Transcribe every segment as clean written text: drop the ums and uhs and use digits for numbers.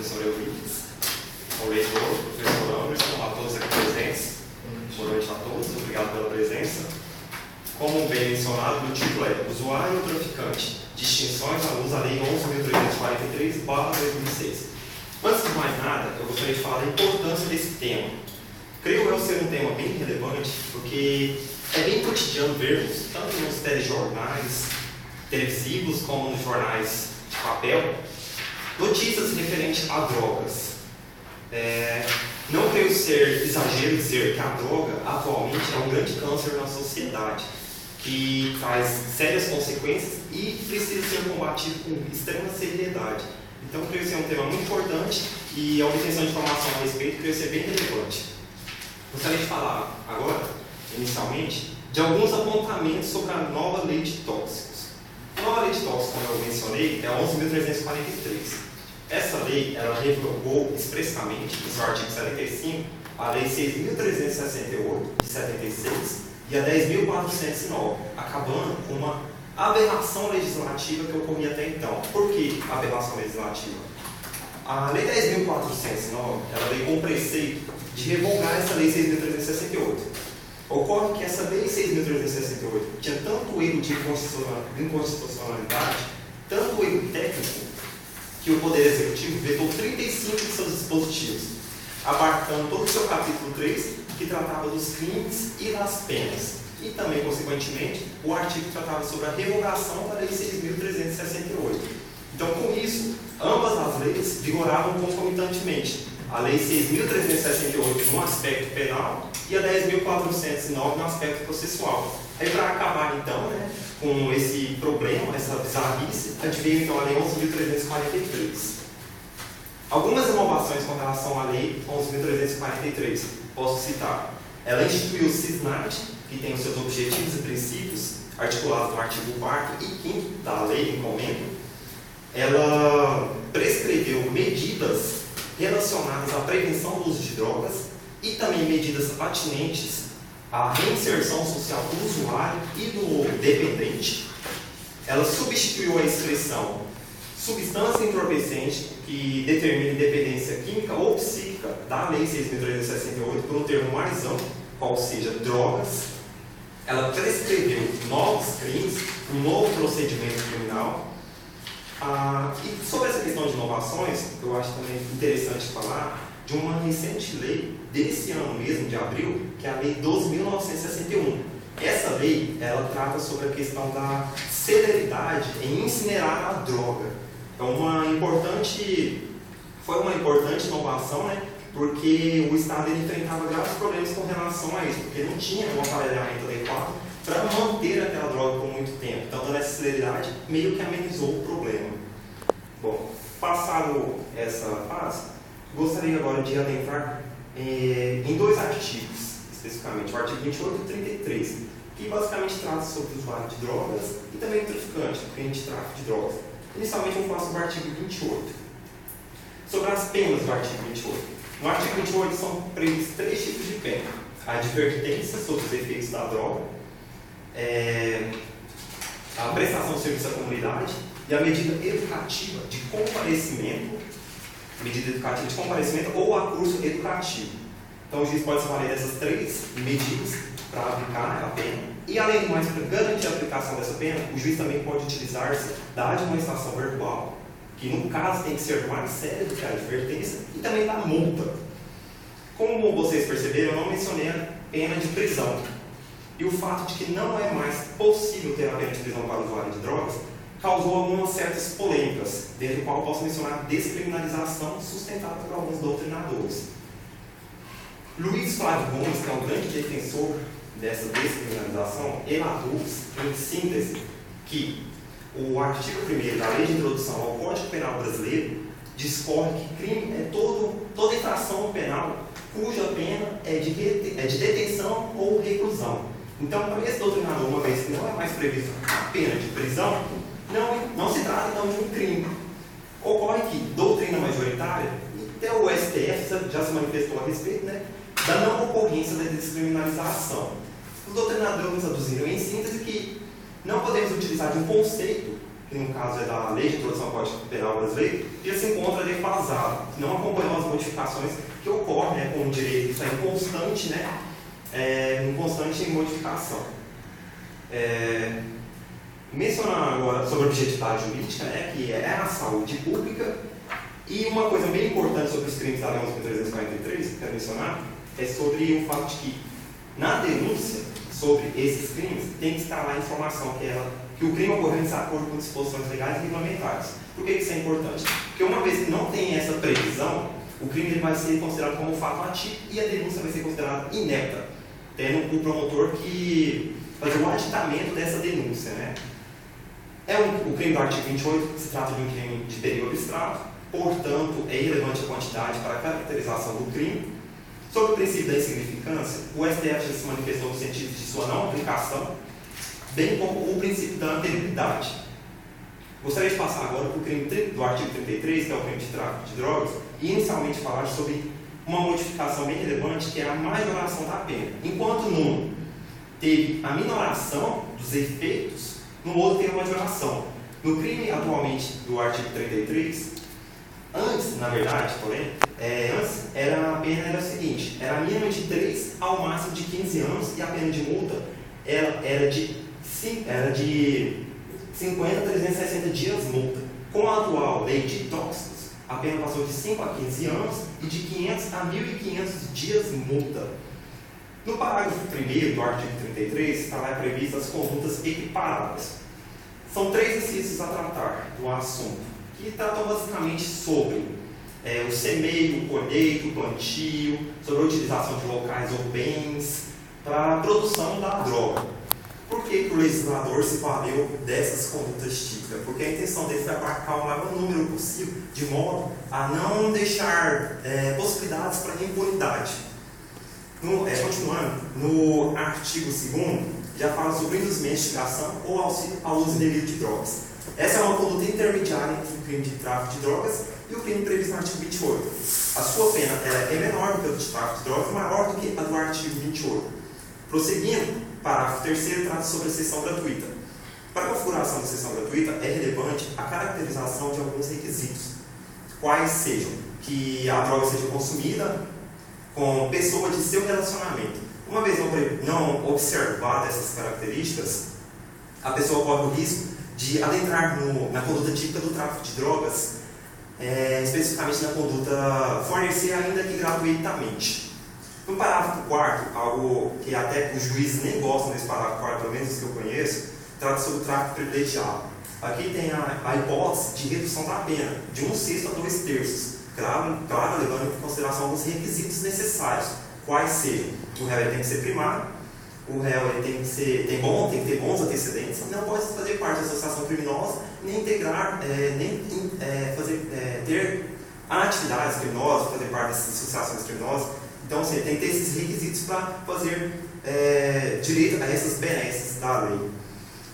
professor Eurípides, o leitor, o professor Anderson, a todos aqui presentes. Boa noite a todos, obrigado pela presença. Como bem mencionado, o título é Usuário ou Traficante, Distinções à luz da Lei 11.343/2006. Antes de mais nada, eu gostaria de falar da importância desse tema. Creio eu ser um tema bem relevante, porque é bem cotidiano vermos, tanto nos telejornais televisivos como nos jornais de papel, notícias referentes a drogas. Não creio ser exagero dizer que a droga atualmente é um grande câncer na sociedade, que traz sérias consequências e precisa ser combatido com extrema seriedade. Então, creio ser um tema muito importante e a obtenção de informação a respeito creio ser bem relevante. Gostaria de falar agora, inicialmente, de alguns apontamentos sobre a nova lei de tóxicos. A nova lei de tóxicos, como eu mencionei, é a 11.343. Essa lei, ela revogou expressamente, no seu artigo 75, a lei 6.368, de 76, e a 10.409, acabando com uma aberração legislativa que ocorria até então. Por que aberração legislativa? A lei 10.409, ela veio com o preceito de revogar essa lei 6.368. Ocorre que essa lei 6.368 tinha tanto erro de inconstitucionalidade, tanto erro técnico, que o Poder Executivo vetou 35 de seus dispositivos, abarcando todo o seu capítulo 3, que tratava dos crimes e das penas. E também, consequentemente, o artigo tratava sobre a revogação da Lei 6.368. Então, com isso, ambas as leis vigoravam concomitantemente. A Lei 6.368 no aspecto penal e a 10.409 no aspecto processual. Aí, para acabar, então, com esse problema, essa bizarrice, a gente veio, então, a Lei 11.343. Algumas inovações com relação à Lei 11.343. Posso citar. Ela instituiu o CISNAT, que tem os seus objetivos e princípios articulados no artigo 4º e 5º da lei em comento. Ela prescreveu medidas relacionadas à prevenção do uso de drogas e também medidas atinentes à reinserção social do usuário e do dependente. Ela substituiu a expressão substância entorpecente, que determina independência química ou psíquica da Lei 6.368, por um termo mais amplo, qual seja drogas. Ela prescreveu novos crimes, um novo procedimento criminal. E sobre essa questão de inovações, eu acho também interessante falar de uma recente lei, desse ano mesmo, de abril, que é a Lei 12.961. Essa lei, ela trata sobre a questão da celeridade em incinerar a droga. Foi uma importante inovação, porque o Estado enfrentava graves problemas com relação a isso, porque não tinha um aparelhamento adequado para manter aquela droga por muito tempo. Então, dando essa celeridade, meio que amenizou o problema. Bom, passado essa fase, gostaria agora de adentrar em dois artigos, especificamente, o artigo 28 e 33, que basicamente trata sobre o usuário de drogas e também o traficante, o crime de tráfico de drogas. Inicialmente, eu vou falar sobre o artigo 28. Sobre as penas do artigo 28. No artigo 28 são previstos 3 tipos de pena. A advertência sobre os efeitos da droga, a prestação de serviço à comunidade e a medida educativa de comparecimento, ou a curso educativo. Então, o juiz pode se valer dessas 3 medidas para aplicar a pena. E, além do mais, para garantir a aplicação dessa pena, o juiz também pode utilizar-se da admoestação verbal, que no caso tem que ser mais séria do que a advertência, e também da multa. Como vocês perceberam, eu não mencionei a pena de prisão. E o fato de que não é mais possível ter a pena de prisão para o usuário de drogas causou algumas certas polêmicas, dentre o qual eu posso mencionar a descriminalização sustentada por alguns doutrinadores. Luiz Flávio Gomes, que é um grande defensor dessa descriminalização, ele aduz, em síntese, que o artigo 1º da Lei de Introdução ao Código Penal Brasileiro discorre que crime é toda infração penal cuja pena é de detenção ou reclusão. Então, para esse doutrinador, uma vez que não é mais prevista a pena de prisão, não se trata então de um crime. Ocorre que doutrina majoritária, até o STF já se manifestou a respeito, da não ocorrência da descriminalização. Os doutrinadores aduziram em síntese que não podemos utilizar de um conceito que no caso é da Lei de Introdução ao Código Penal Brasileiro, já se encontra defasado, não acompanhou as modificações que ocorrem, né, com o direito, está em constante, né, em constante modificação. Mencionar agora sobre a objetividade jurídica, né, que é a saúde pública, e uma coisa bem importante sobre os crimes da Lei 11.343, que quero mencionar, é sobre o fato de que, na denúncia sobre esses crimes, tem que estar lá a informação que o crime ocorreu em desacordo com disposições legais e regulamentares. Por que isso é importante? Porque uma vez que não tem essa previsão, o crime ele vai ser considerado como fato atípico e a denúncia vai ser considerada inepta, tendo o promotor que fazer o aditamento dessa denúncia, né? O crime do artigo 28 se trata de um crime de perigo abstrato, portanto, é irrelevante a quantidade para a caracterização do crime. Sobre o princípio da insignificância, o STF já se manifestou no sentido de sua não aplicação, bem como o princípio da anterioridade. Gostaria de passar agora para o crime do artigo 33, que é o crime de tráfico de drogas, e inicialmente falar sobre uma modificação bem relevante, que é a majoração da pena. Enquanto num teve a minoração dos efeitos, no outro tem a majoração. No crime atualmente do artigo 33, antes, na verdade, porém, antes a pena era a seguinte, era mínima de 3 ao máximo de 15 anos e a pena de multa era de 50 a 360 dias multa. Com a atual lei de tóxicos, a pena passou de 5 a 15 anos e de 500 a 1.500 dias multa. No parágrafo 1º do artigo 33, está lá previstas as condutas equiparáveis. São 3 exercícios a tratar do assunto, que tratam basicamente sobre o semeio, o colheito, o plantio, sobre a utilização de locais ou bens para a produção da droga. Por que o legislador se valeu dessas condutas típicas? Porque a intenção dele foi abarcar o maior número possível, de modo a não deixar possibilidades para a impunidade. Continuando, no artigo 2º, já fala sobre induzimento de instigação ou auxílio ao uso indevido de drogas. Essa é uma conduta intermediária entre o crime de tráfico de drogas e o crime previsto no artigo 28. A sua pena é menor do que a de tráfico de drogas, maior do que a do artigo 28. Prosseguindo, parágrafo 3º trata sobre a sessão gratuita. Para a configuração da sessão gratuita, é relevante a caracterização de alguns requisitos, quais sejam que a droga seja consumida com pessoa de seu relacionamento. Uma vez não observada essas características, a pessoa corre o risco de adentrar na conduta típica do tráfico de drogas, especificamente na conduta fornecer ainda que gratuitamente. No parágrafo 4º, algo que até os juízes nem gostam desse parágrafo 4º, pelo menos os que eu conheço, trata sobre o tráfico privilegiado. Aqui tem a hipótese de redução da pena, de 1/6 a 2/3, claro, levando em consideração alguns requisitos necessários, quais sejam: o réu tem que ser primário, o réu tem que ter bons antecedentes, não pode fazer parte da associação criminosa, nem integrar, ter atividades criminosas, fazer parte dessas associações criminosas. Então, você tem que ter esses requisitos para fazer direito a essas benesses da lei.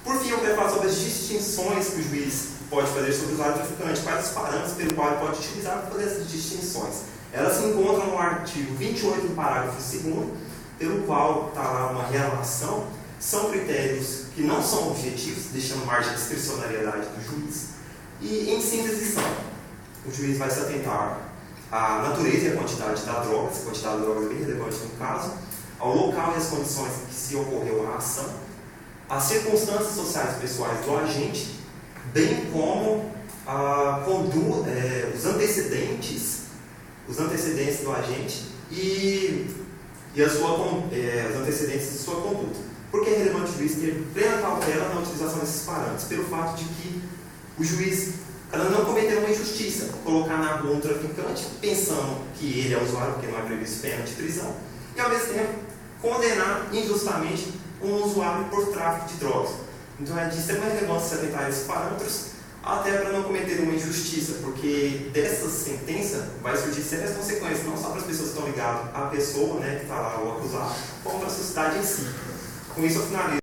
Por fim, eu quero falar sobre as distinções que o juiz pode fazer sobre o usuário traficante, quais os parâmetros pelo qual ele pode utilizar para fazer essas distinções. Elas se encontram no artigo 28, no parágrafo 2º, pelo qual está lá uma relação. São critérios que não são objetivos, deixando margem de discricionariedade do juiz. E, em síntese, o juiz vai se atentar à natureza e à quantidade da droga, se a quantidade da droga é bem relevante no caso, ao local e às condições em que se ocorreu a ação, as circunstâncias sociais e pessoais do agente, bem como os antecedentes do agente e os antecedentes de sua conduta. Por que é relevante o juiz ter plena cautela na utilização desses parâmetros? Pelo fato de que o juiz não cometer uma injustiça, colocar na rua um traficante pensando que ele é usuário, porque não é previsto pena de prisão, e ao mesmo tempo condenar injustamente um usuário por tráfico de drogas. Então é de extrema relevância se atentar a esses parâmetros, até para não cometer uma injustiça, porque dessa sentença vai surgir sérias consequências, não só para as pessoas que estão ligadas à pessoa, que está lá, o acusado, como para a sociedade em si. Com isso eu finalizo.